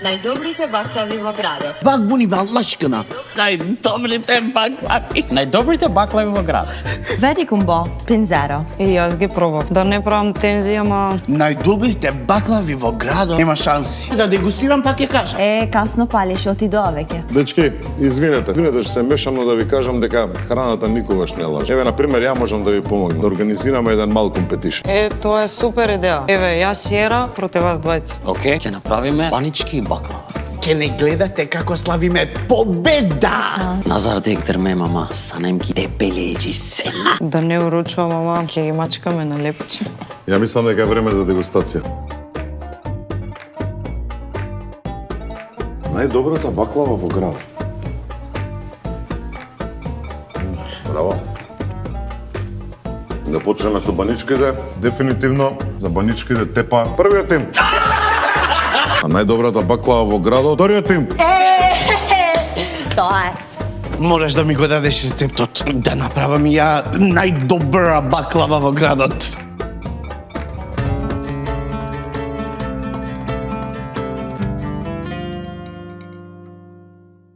Најдобрите баклави во градот. Бакбуни баллашкана. Најдобрите баклави. Најдобрите баклави во град. Веди комбо, пинзеро. И јас ги пробав. Да не правам тензија, ама Најдобрите баклави во градот. Нема шанси. Да дегустирам пак ќе кажам. Касно палиш, оти до веќе. Дечки, извинете што се мешам, но да ви кажам дека храната никогаш не лаже. Еве, например, ја можам да ви помогнам. Да организираме еден мал компетишн. тоа е супер идеја. Еве, јас и Ера против вас двајца. Океј, ќе направиме панички и баклава. Ке не гледате како славиме победа. Назар дектер ме, мама, са немки дебелеџи се. Да не уручувам, ама ќе ги мачкаме на лепче. Ја мислам дека е време за дегустација. Најдобрата баклава во град. Браво. Да почнеме со баничките. Дефинитивно за баничките тепа првиот тим. А најдобрата баклава во градот, вториот тим. Тоа е. Можеш да ми го дадеш рецептот да направам ја најдобра баклава во градот.